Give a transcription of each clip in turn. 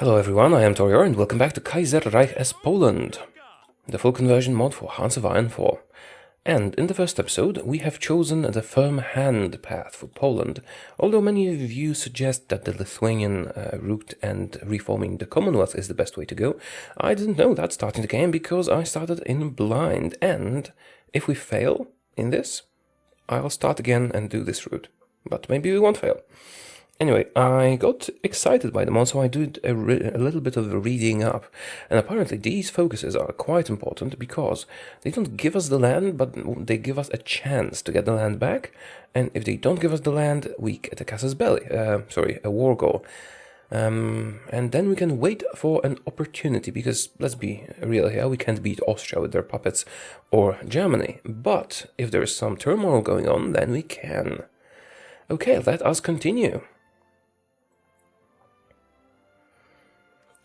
Hello everyone, I am Taureor and welcome back to Kaiserreich Poland, the full conversion mod for Hearts of Iron 4. And in the first episode, we have chosen the firm hand path for Poland, although many of you suggest that the Lithuanian route and reforming the Commonwealth is the best way to go. I didn't know that starting the game because I started in blind, and if we fail in this, I'll start again and do this route. But maybe we won't fail. Anyway, I got excited by the mod, so I did a little bit of reading up, and apparently these focuses are quite important because they don't give us the land, but they give us a chance to get the land back, and if they don't give us the land, we get a casus belli, a war goal. And then we can wait for an opportunity, because let's be real here, we can't beat Austria with their puppets, or Germany, but if there is some turmoil going on, then we can. Okay, let us continue.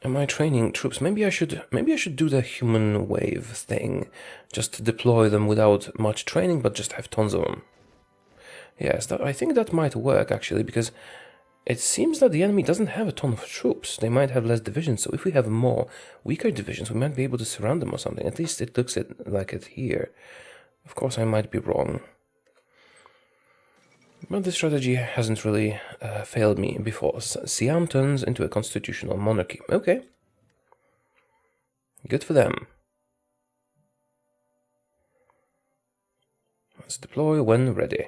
Am I training troops? Maybe I should do the human wave thing. Just deploy them without much training, but just have tons of them. Yes, I think that might work actually, because it seems that the enemy doesn't have a ton of troops. They might have less divisions, so if we have more weaker divisions, we might be able to surround them or something. At least it looks like it here. Of course, I might be wrong. But this strategy hasn't really failed me before. Siam turns into a constitutional monarchy. Okay. Good for them. Let's deploy when ready.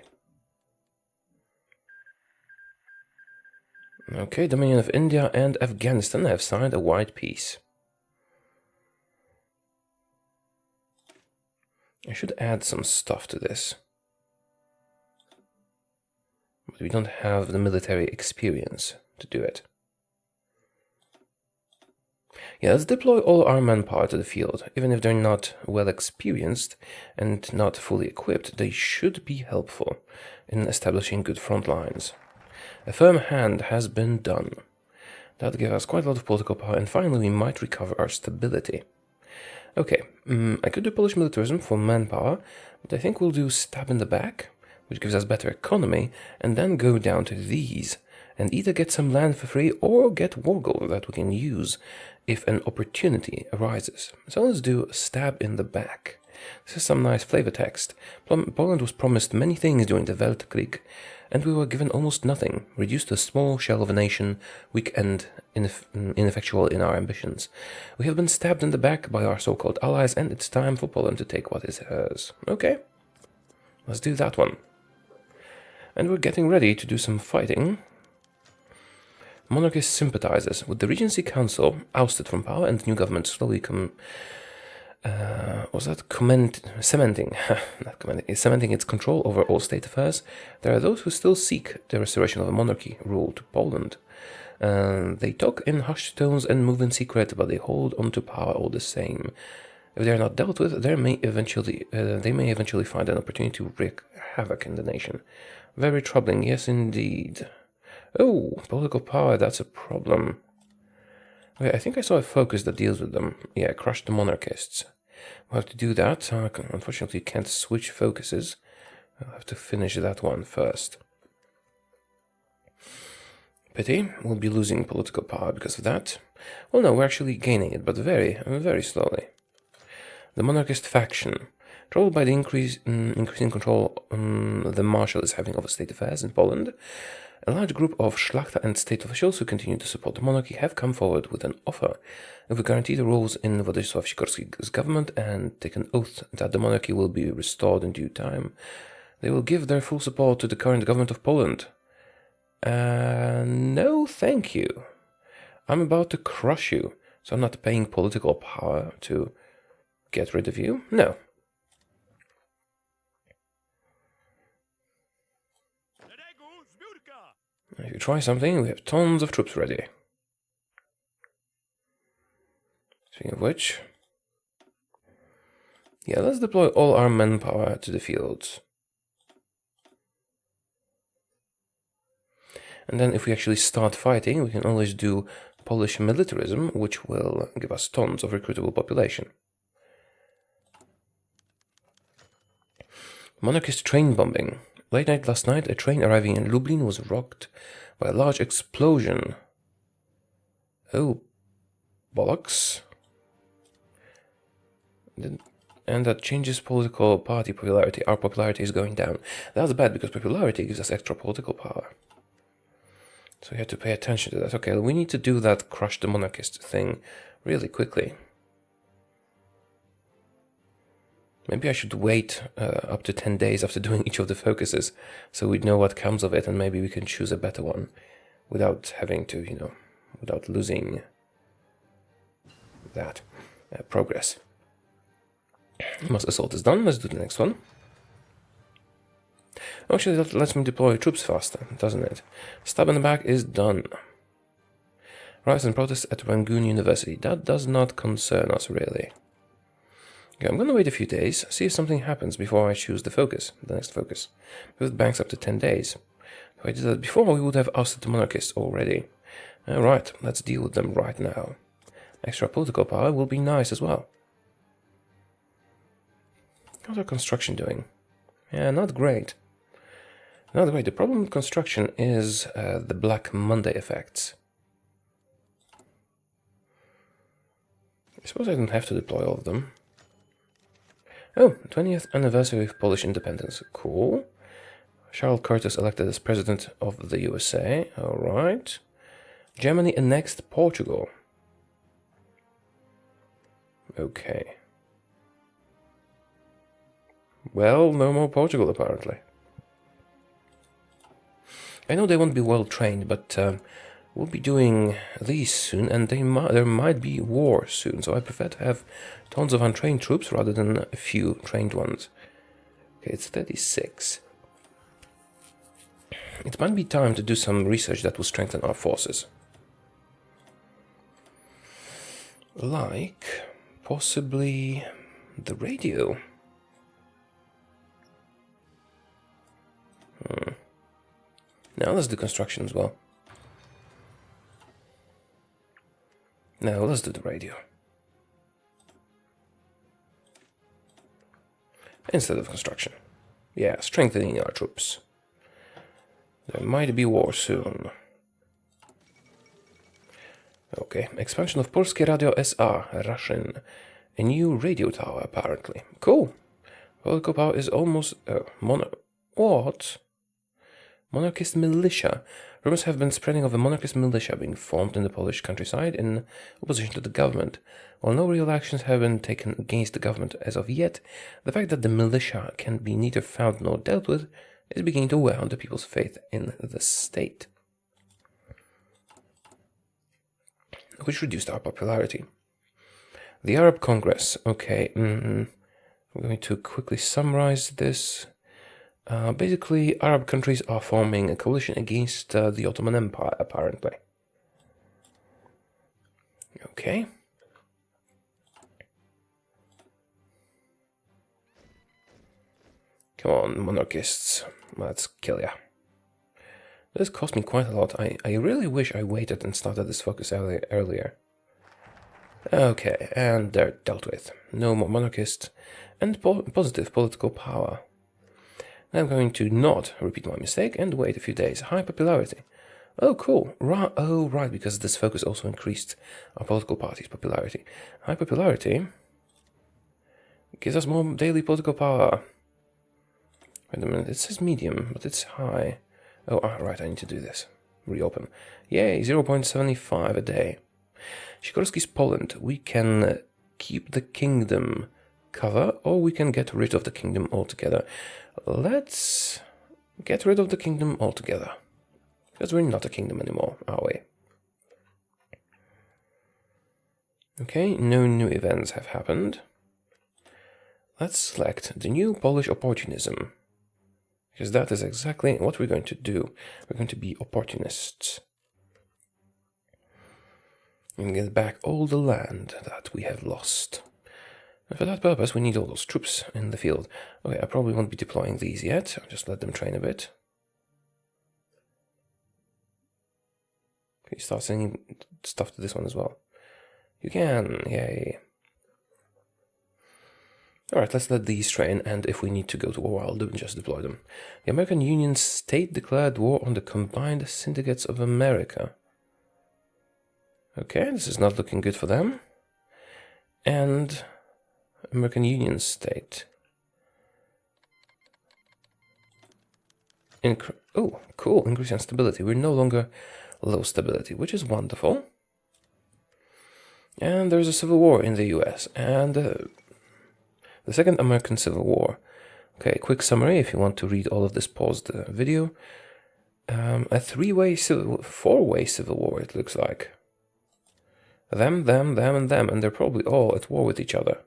Okay, Dominion of India and Afghanistan have signed a wide peace. I should add some stuff to this. But we don't have the military experience to do it. Yeah, let's deploy all our manpower to the field. Even if they're not well experienced and not fully equipped, they should be helpful in establishing good front lines. A firm hand has been done. That gave us quite a lot of political power, and finally we might recover our stability. Okay, I could do Polish militarism for manpower, but I think we'll do stab in the back, which gives us better economy, and then go down to these, and either get some land for free or get war gold that we can use if an opportunity arises. So let's do stab in the back. This is some nice flavor text. Poland was promised many things during the Weltkrieg, and we were given almost nothing, reduced to a small shell of a nation, weak and ineffectual in our ambitions. We have been stabbed in the back by our so-called allies, and it's time for Poland to take what is hers. Okay, let's do that one. And we're getting ready to do some fighting. Monarchist sympathizes with the Regency Council ousted from power and the new government slowly cementing its control over all state affairs. There are those who still seek the restoration of a monarchy rule to Poland. They talk in hushed tones and move in secret, but they hold on to power all the same. If they are not dealt with, they may eventually find an opportunity to wreak havoc in the nation. Very troubling, yes indeed. Oh, political power, that's a problem. Okay, I think I saw a focus that deals with them. Yeah, crush the monarchists. We'll have to do that. Unfortunately, can't switch focuses. I'll have to finish that one first. Pity, we'll be losing political power because of that. Well, no, we're actually gaining it, but very, very slowly. The monarchist faction. Troubled by the increasing control the Marshal is having over state affairs in Poland, a large group of Szlachta and state officials who continue to support the monarchy have come forward with an offer. If we guarantee the roles in Władysław Sikorski's government and take an oath that the monarchy will be restored in due time, they will give their full support to the current government of Poland. No, thank you. I'm about to crush you, so I'm not paying political power to get rid of you. No. If you try something, we have tons of troops ready. Speaking of which, yeah, let's deploy all our manpower to the fields. And then if we actually start fighting, we can always do Polish militarism, which will give us tons of recruitable population. Monarchist train bombing. Late night last night, a train arriving in Lublin was rocked by a large explosion. Oh bollocks. And that changes political party popularity. Our popularity is going down. That's bad because popularity gives us extra political power. So we have to pay attention to that. Okay, we need to do that crush the monarchist thing really quickly. Maybe I should wait up to 10 days after doing each of the focuses, so we'd know what comes of it, and maybe we can choose a better one without having to, without losing that progress. Mass assault is done. Let's do the next one. Actually, that lets me deploy troops faster, doesn't it? Stab in the back is done. Riots and protests at Rangoon University. That does not concern us, really. Okay, I'm going to wait a few days, see if something happens before I choose the next focus. With banks up to 10 days. If I did that before, we would have ousted the monarchists already. Alright, let's deal with them right now. Extra political power will be nice as well. How's our construction doing? Yeah, not great. Not great. The problem with construction is the Black Monday effects. I suppose I don't have to deploy all of them. Oh, 20th anniversary of Polish independence. Cool. Charles Curtis elected as president of the USA. Alright. Germany annexed Portugal. Okay. Well, no more Portugal, apparently. I know they won't be well trained, but we'll be doing these soon, and there might be war soon, so I prefer to have tons of untrained troops rather than a few trained ones. Okay, it's 36. It might be time to do some research that will strengthen our forces. Like, possibly the radio. Now let's do construction as well. Now let's do the radio. Instead of construction. Yeah, strengthening our troops. There might be war soon. Okay, expansion of Polskie Radio SR, Russian. A new radio tower, apparently. Cool. Political power is almost... What? Monarchist militia. Rumors have been spreading of a monarchist militia being formed in the Polish countryside in opposition to the government. While no real actions have been taken against the government as of yet, the fact that the militia can be neither found nor dealt with is beginning to wear on the people's faith in the state, which reduced our popularity. The Arab Congress. Okay, I'm going to quickly summarize this. Basically, Arab countries are forming a coalition against the Ottoman Empire, apparently. Okay. Come on, monarchists. Let's kill ya. This cost me quite a lot. I really wish I waited and started this focus earlier. Okay, and they're dealt with. No more monarchists and positive political power. I'm going to not repeat my mistake and wait a few days. High popularity. Oh, cool. Right, because this focus also increased our political party's popularity. High popularity gives us more daily political power. Wait a minute, it says medium, but it's high. Oh, right, I need to do this. Reopen. Yay, 0.75 a day. Sikorski's Poland. We can keep the kingdom cover, or we can get rid of the kingdom altogether. Let's get rid of the kingdom altogether. Because we're not a kingdom anymore, are we? Okay, no new events have happened. Let's select the new Polish opportunism. Because that is exactly what we're going to do. We're going to be opportunists. And get back all the land that we have lost. And for that purpose, we need all those troops in the field. Okay, I probably won't be deploying these yet. I'll just let them train a bit. Can you start sending stuff to this one as well? You can, yay. Alright, let's let these train, and if we need to go to war, I'll just deploy them. The American Union State declared war on the Combined Syndicates of America. Okay, this is not looking good for them. And American Union state. Oh, cool, increase in stability. We're no longer low stability, which is wonderful. And there's a civil war in the US, and the Second American Civil War. Okay, quick summary if you want to read all of this, pause the video. A four-way civil war, it looks like. Them, and them, and they're probably all at war with each other.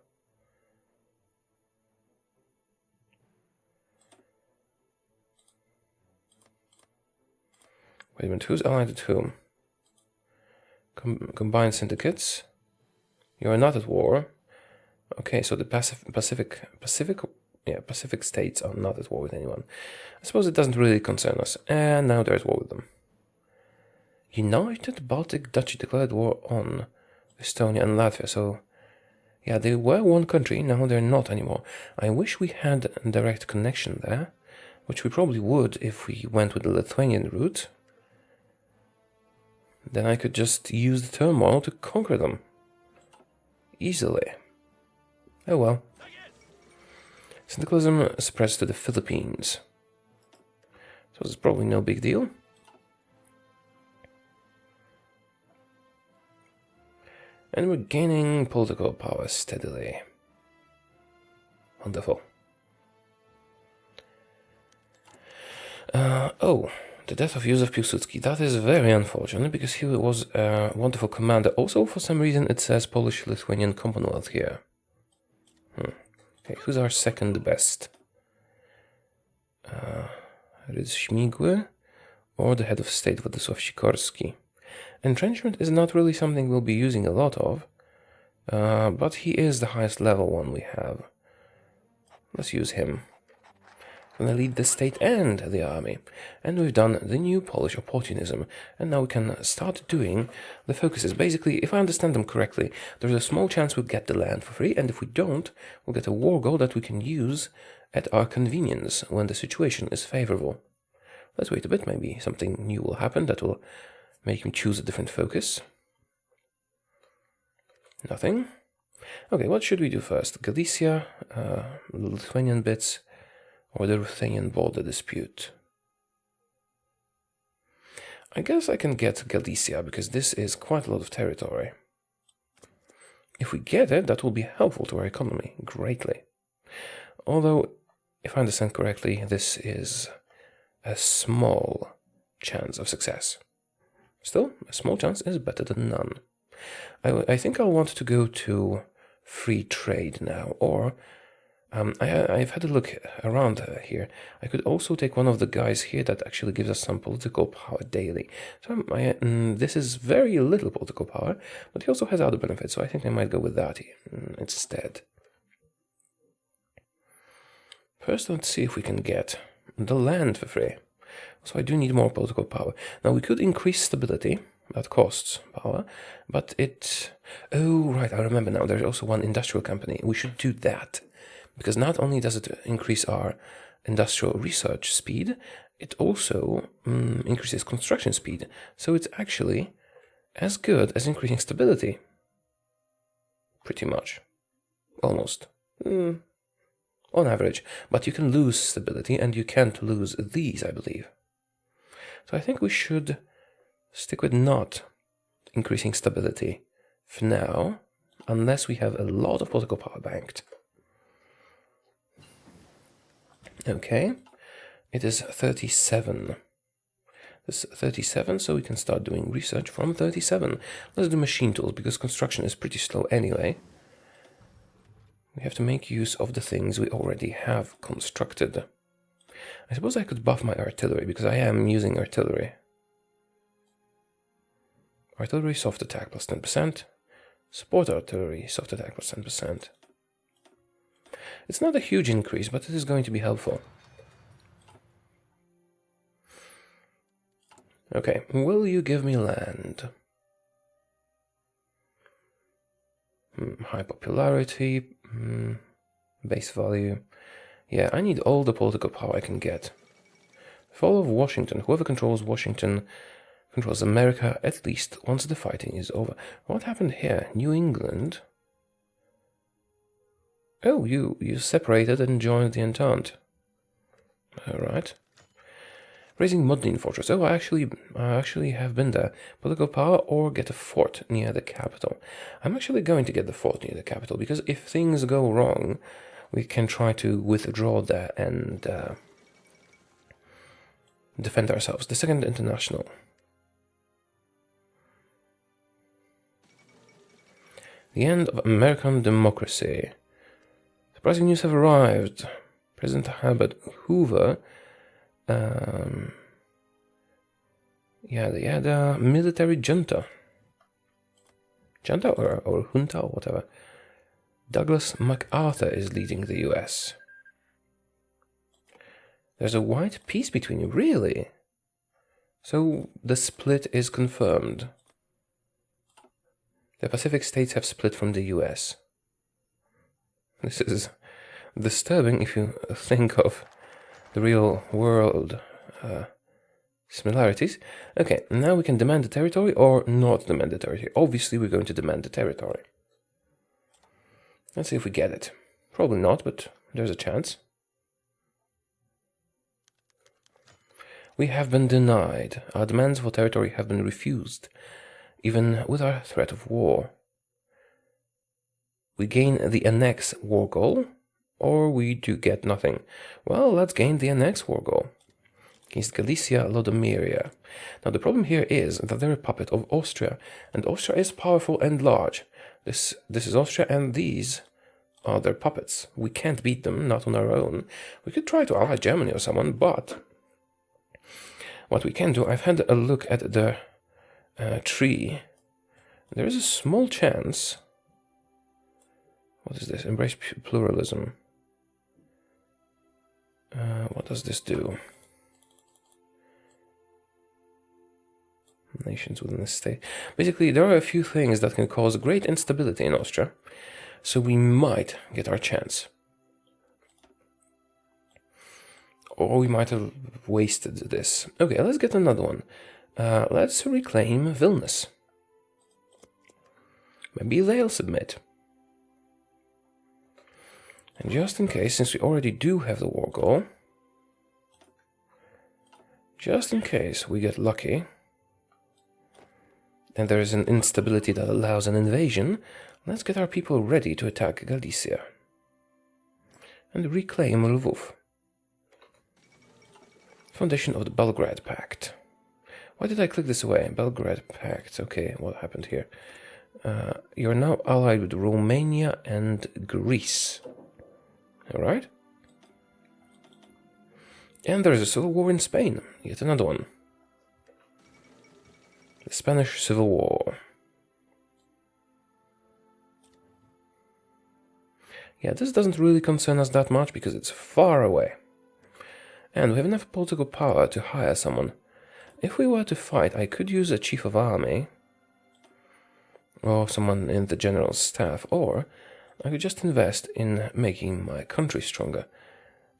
Wait a minute, who's allied with whom? Combined syndicates. You are not at war. Okay, so the Pacific states are not at war with anyone. I suppose it doesn't really concern us. And now they're at war with them. United Baltic Duchy declared war on Estonia and Latvia. So, yeah, they were one country. Now they're not anymore. I wish we had a direct connection there, which we probably would if we went with the Lithuanian route. Then I could just use the turmoil to conquer them. Easily. Oh well. Syndicalism spreads to the Philippines. So it's probably no big deal. And we're gaining political power steadily. Wonderful. Oh, the death of Józef Piłsudski. That is very unfortunate because he was a wonderful commander. Also, for some reason, it says Polish-Lithuanian Commonwealth here. Okay, who's our second best? Rydz Śmigły or the head of state, Władysław Sikorski. Entrenchment is not really something we'll be using a lot of, but he is the highest level one we have. Let's use him. Gonna lead the state and the army. And we've done the new Polish opportunism. And now we can start doing the focuses. Basically, if I understand them correctly, there's a small chance we'll get the land for free, and if we don't, we'll get a war goal that we can use at our convenience when the situation is favorable. Let's wait a bit, maybe something new will happen that will make me choose a different focus. Nothing. Okay, what should we do first? Galicia, Lithuanian bits, or the Ruthenian border dispute? I guess I can get Galicia, because this is quite a lot of territory. If we get it, that will be helpful to our economy, greatly. Although, if I understand correctly, this is a small chance of success. Still, a small chance is better than none. I think I'll want to go to free trade now, or I've had a look around here. I could also take one of the guys here that actually gives us some political power daily. So this is very little political power, but he also has other benefits, so I think I might go with that instead. First, let's see if we can get the land for free. So I do need more political power. Now, we could increase stability. That costs power, but it... Oh, right, I remember now. There's also one industrial company. We should do that. Because not only does it increase our industrial research speed, it also increases construction speed. So it's actually as good as increasing stability. Pretty much. Almost. On average. But you can lose stability, and you can't lose these, I believe. So I think we should stick with not increasing stability for now, unless we have a lot of political power banked. Okay, it is 37. This is 37, so we can start doing research from 37. Let's do machine tools, because construction is pretty slow anyway. We have to make use of the things we already have constructed. I suppose I could buff my artillery, because I am using artillery. Artillery soft attack plus 10%. Support artillery soft attack plus 10%. It's not a huge increase, but it is going to be helpful. Okay, will you give me land? High popularity, base value. Yeah, I need all the political power I can get. Fall of Washington. Whoever controls Washington controls America at least once the fighting is over. What happened here? New England? Oh, you separated and joined the Entente. Alright. Raising Modlin Fortress. Oh, I actually have been there. Political power or get a fort near the capital. I'm actually going to get the fort near the capital, because if things go wrong, we can try to withdraw there and defend ourselves. The Second International. The end of American democracy. Surprising news have arrived. President Herbert Hoover, the military junta. Junta or junta or whatever. Douglas MacArthur is leading the US. There's a wide peace between you, really? So the split is confirmed. The Pacific states have split from the US. This is disturbing if you think of the real world similarities. Okay, now we can demand the territory or not demand the territory. Obviously, we're going to demand the territory. Let's see if we get it. Probably not, but there's a chance. We have been denied. Our demands for territory have been refused, even with our threat of war. We gain the annex war goal, or we do get nothing. Well, let's gain the annex war goal. Against Galicia, Lodomeria. Now the problem here is that they're a puppet of Austria, and Austria is powerful and large. This is Austria, and these are their puppets. We can't beat them, not on our own. We could try to ally Germany or someone, but what we can do, I've had a look at the tree. There is a small chance. What is this? Embrace pluralism. What does this do? Nations within the state. Basically, there are a few things that can cause great instability in Austria, so we might get our chance. Or we might have wasted this. Okay, let's get another one. Let's reclaim Vilnius. Maybe they'll submit. And just in case, since we already do have the war goal, just in case we get lucky, and there is an instability that allows an invasion, let's get our people ready to attack Galicia. And reclaim Lvov. Foundation of the Belgrade Pact. Why did I click this away? Belgrade Pact. Okay, what happened here? You're now allied with Romania and Greece. Alright. And there is a civil war in Spain. Yet another one. The Spanish Civil War. Yeah, this doesn't really concern us that much because it's far away. And we have enough political power to hire someone. If we were to fight, I could use a chief of army, or someone in the general staff, or I could just invest in making my country stronger.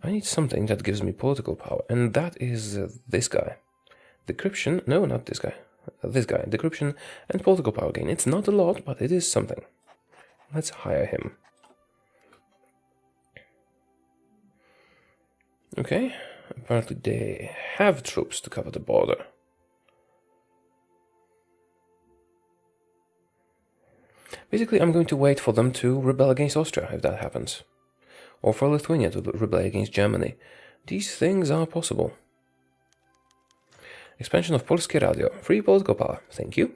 I need something that gives me political power, and that is this guy. Decryption, no, not this guy. This guy, decryption and political power gain. It's not a lot, but it is something. Let's hire him. Okay, apparently they have troops to cover the border. Basically, I'm going to wait for them to rebel against Austria, if that happens. Or for Lithuania to rebel against Germany. These things are possible. Expansion of Polskie Radio. Free political power. Thank you.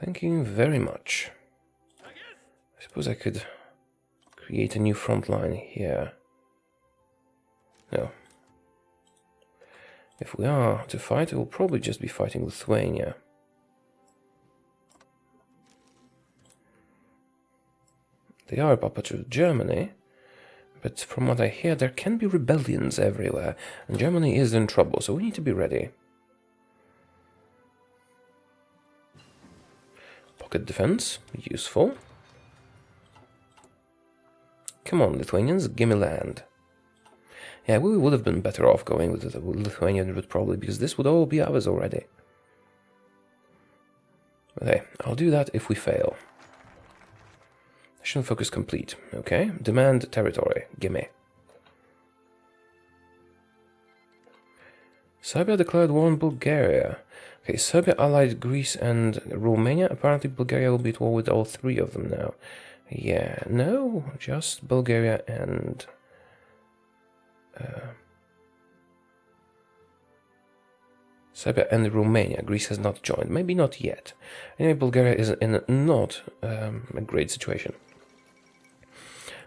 Thank you very much. I suppose I could create a new front line here. No. If we are to fight, we'll probably just be fighting Lithuania. They are a puppet of Germany, but from what I hear, there can be rebellions everywhere, and Germany is in trouble, so we need to be ready. Pocket defense, useful. Come on, Lithuanians, gimme land. Yeah, we would have been better off going with the Lithuanian route probably, because this would all be ours already. Okay, I'll do that if we fail. National focus complete. Okay, demand territory. Gimme. Serbia declared war on Bulgaria. Okay, Serbia allied Greece and Romania. Apparently Bulgaria will be at war with all three of them now. Yeah, no, just Bulgaria and... Serbia and Romania. Greece has not joined. Maybe not yet. Anyway, Bulgaria is in not a great situation.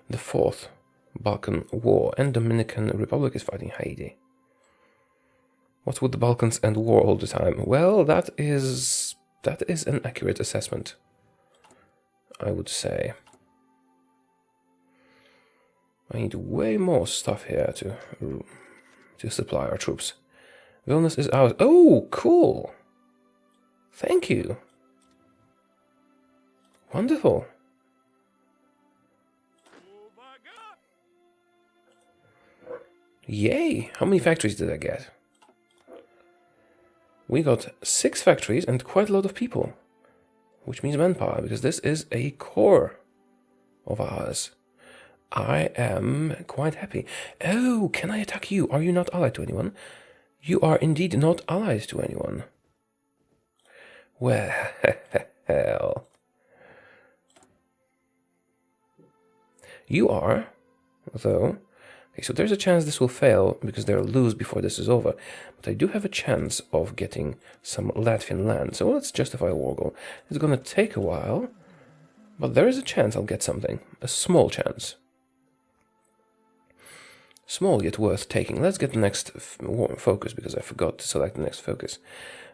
The Fourth Balkan War, and Dominican Republic is fighting Haiti. What's with the Balkans and war all the time? Well, that is an accurate assessment, I would say. I need way more stuff here to supply our troops. Vilnius is ours. Oh, cool! Thank you. Wonderful. Yay! How many factories did I get? We got 6 factories and quite a lot of people, which means manpower, because this is a core of ours. I am quite happy. Oh, can I attack you? Are you not allied to anyone? You are indeed not allied to anyone. Well, you are, though. Okay, so there's a chance this will fail because they'll lose before this is over. But I do have a chance of getting some Latvian land. So let's justify a war goal. It's going to take a while, but there is a chance I'll get something. A small chance. Small yet worth taking. Let's get the next focus because I forgot to select the next focus.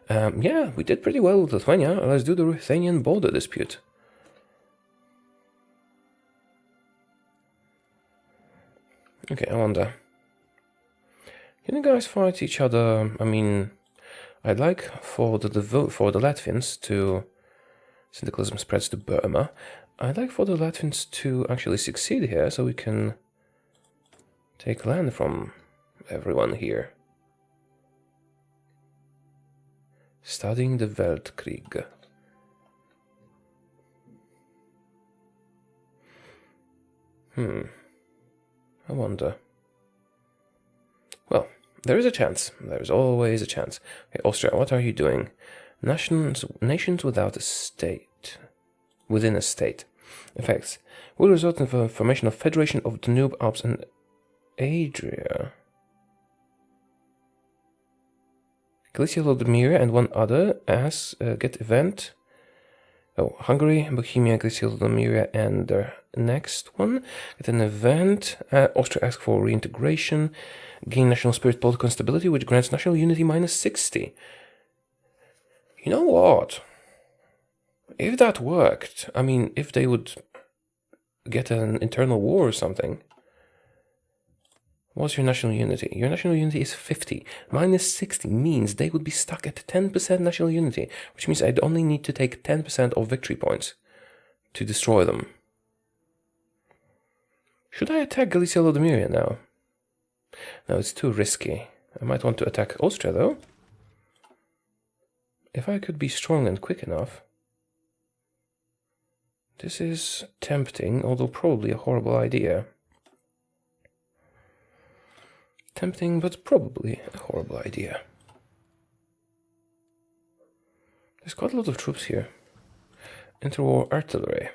Yeah, we did pretty well with Lithuania. Let's do the Ruthenian border dispute. Okay, I wonder. Can you guys fight each other? I mean, I'd like for the Latvians to... Syndicalism spreads to Burma. I'd like for the Latvians to actually succeed here so we can take land from everyone here. Studying the Weltkrieg. I wonder. Well, there is a chance. There is always a chance. Okay, Austria, what are you doing? Nations without a state. Within a state. Effects. Will result in the formation of Federation of Danube, Alps and Adria. Galicia, Lodomeria and one other as get event. Oh, Hungary, Bohemia, Galicia, Lodomeria and their next one. Get an event. Austria asks for reintegration. Gain national spirit, political instability, which grants national unity -60. You know what? If that worked, I mean, if they would get an internal war or something. What's your national unity? Your national unity is 50. -60 means they would be stuck at 10% national unity, which means I'd only need to take 10% of victory points to destroy them. Should I attack Galicia Lodomeria now? No, it's too risky. I might want to attack Austria, though. If I could be strong and quick enough. This is tempting, although probably a horrible idea. Tempting, but probably a horrible idea. There's quite a lot of troops here. Interwar artillery.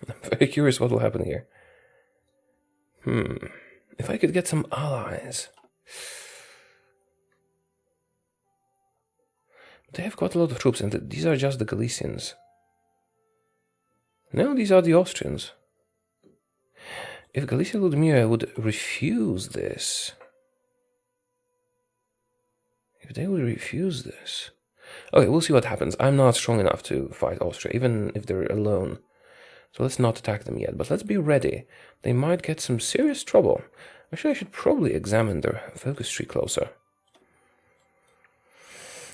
I'm very curious what will happen here. If I could get some allies. They have quite a lot of troops, and these are just the Galicians. No, these are the Austrians. If Galicia Lodomeria would refuse this... If they would refuse this... Okay, we'll see what happens. I'm not strong enough to fight Austria, even if they're alone. So let's not attack them yet, but let's be ready. They might get some serious trouble. Actually, I should probably examine their focus tree closer.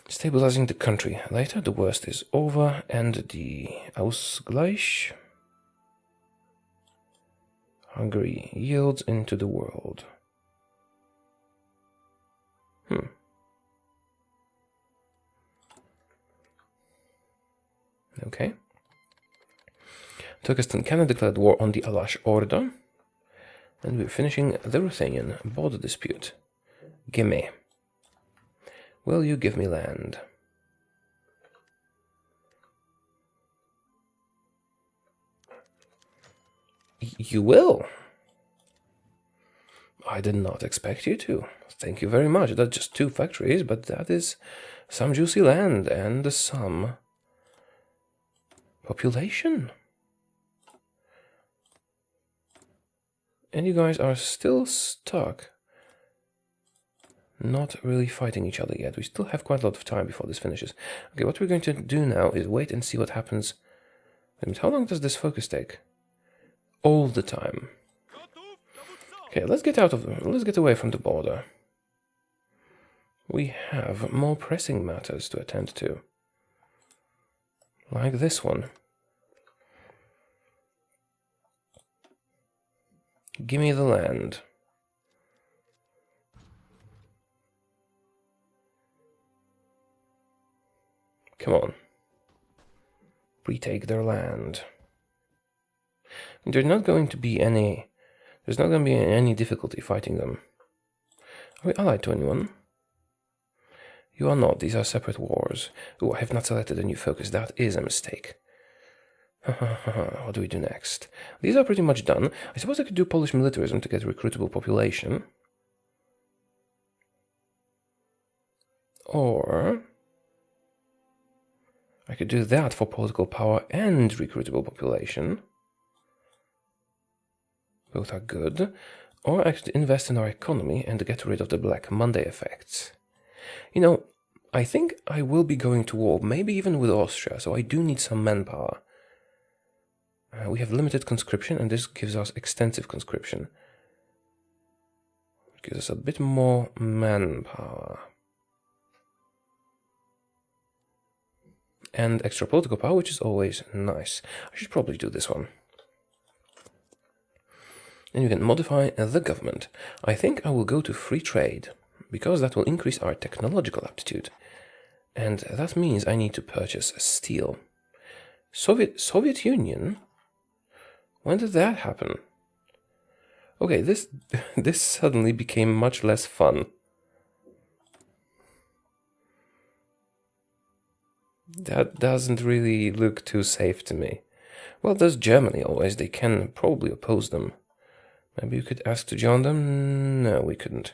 Stabilizing the country. Later, the worst is over, and the Ausgleich Hungary yields into the world. Okay. Turkestan cannot declare war on the Alash Orda. And we're finishing the Ruthenian border dispute. Gimme. Will you give me land? You will. I did not expect you to. Thank you very much. That's just 2 factories, but that is some juicy land and some population. And you guys are still stuck. Not really fighting each other yet. We still have quite a lot of time before this finishes. Okay, what we're going to do now is wait and see what happens. How long does this focus take? All the time. Okay, let's get away from the border. We have more pressing matters to attend to. Like this one. Give me the land. Come on. Retake their land. There's not going to be any difficulty fighting them. Are we allied to anyone? You are not. These are separate wars. Oh, I have not selected a new focus. That is a mistake. What do we do next? These are pretty much done. I suppose I could do Polish militarism to get a recruitable population. Or I could do that for political power and recruitable population. Both are good. Or I could invest in our economy and get rid of the Black Monday effects. You know, I think I will be going to war, maybe even with Austria, so I do need some manpower. We have limited conscription, and this gives us extensive conscription. It gives us a bit more manpower. And extra political power, which is always nice. I should probably do this one. And you can modify the government. I think I will go to free trade, because that will increase our technological aptitude. And that means I need to purchase steel. Soviet Union? When did that happen? Okay, this suddenly became much less fun. That doesn't really look too safe to me. Well, there's Germany always. They can probably oppose them. Maybe you could ask to join them? No, we couldn't.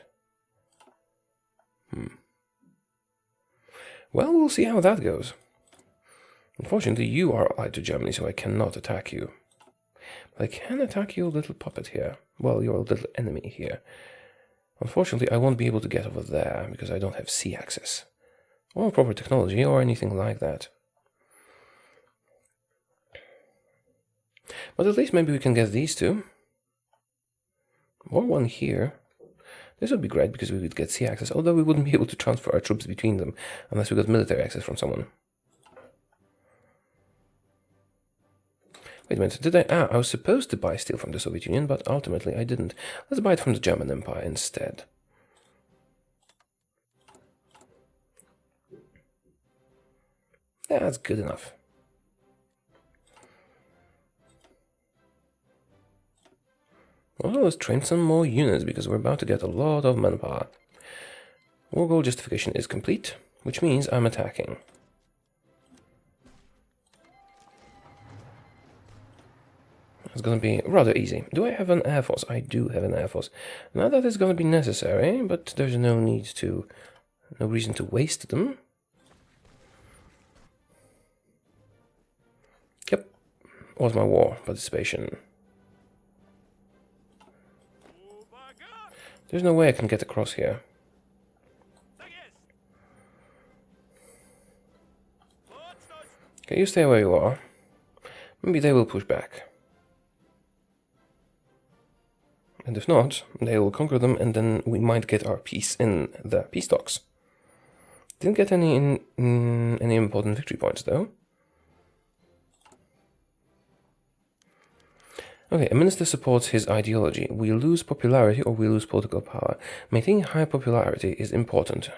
Well, we'll see how that goes. Unfortunately, you are allied to Germany, so I cannot attack you. But I can attack your little puppet here. Well, your little enemy here. Unfortunately, I won't be able to get over there, because I don't have sea access. Or proper technology, or anything like that. But at least maybe we can get these two. Or one here. This would be great because we would get sea access, although we wouldn't be able to transfer our troops between them unless we got military access from someone. Wait a minute, I was supposed to buy steel from the Soviet Union, but ultimately I didn't. Let's buy it from the German Empire instead. That's good enough. Well, let's train some more units because we're about to get a lot of manpower. War goal justification is complete, which means I'm attacking. It's going to be rather easy. Do I have an air force? I do have an air force. Now that is going to be necessary, but there's no reason to waste them. Yep. What's my war participation? There's no way I can get across here. Okay, you stay where you are. Maybe they will push back. And if not, they will conquer them, and then we might get our peace in the peace talks. Didn't get any important victory points, though. Okay, a minister supports his ideology. We lose popularity or we lose political power. Maintaining high popularity is important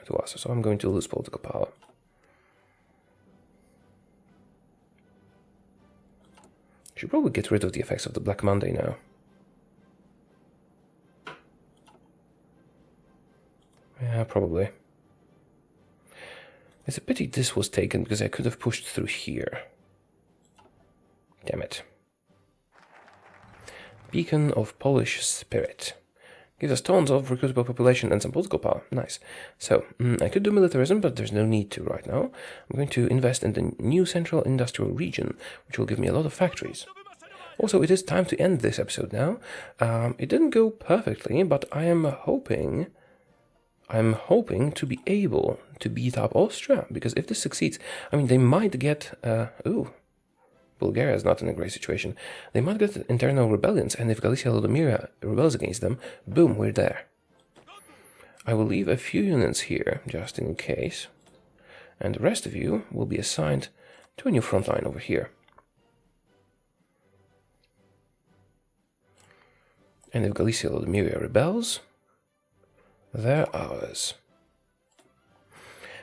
to us, so I'm going to lose political power. Should probably get rid of the effects of the Black Monday now. Yeah, probably. It's a pity this was taken, because I could have pushed through here. Damn it. Beacon of Polish Spirit. Gives us tons of recruitable population and some political power. Nice. So, I could do militarism, but there's no need to right now. I'm going to invest in the new central industrial region, which will give me a lot of factories. Also, it is time to end this episode now. It didn't go perfectly, but I am hoping to be able to beat up Austria, because if this succeeds, I mean, they might get, Bulgaria is not in a great situation. They might get internal rebellions, and if Galicia Lodomira rebels against them, boom, we're there. I will leave a few units here, just in case, and the rest of you will be assigned to a new front line over here. And if Galicia Lodomira rebels, they're ours.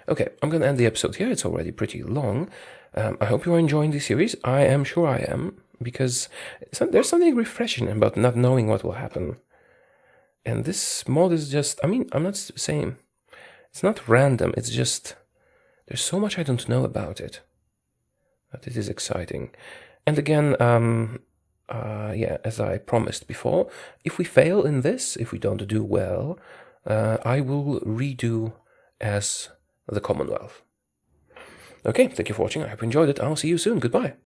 Okay, I'm going to end the episode here. It's already pretty long. I hope you are enjoying the series. I am sure I am, because there's something refreshing about not knowing what will happen. And this mod is just, I mean, I'm not saying, it's not random, it's just, there's so much I don't know about it. But it is exciting. And again, yeah, as I promised before, if we fail in this, if we don't do well, I will redo as the Commonwealth. Okay, thank you for watching. I hope you enjoyed it. I'll see you soon. Goodbye.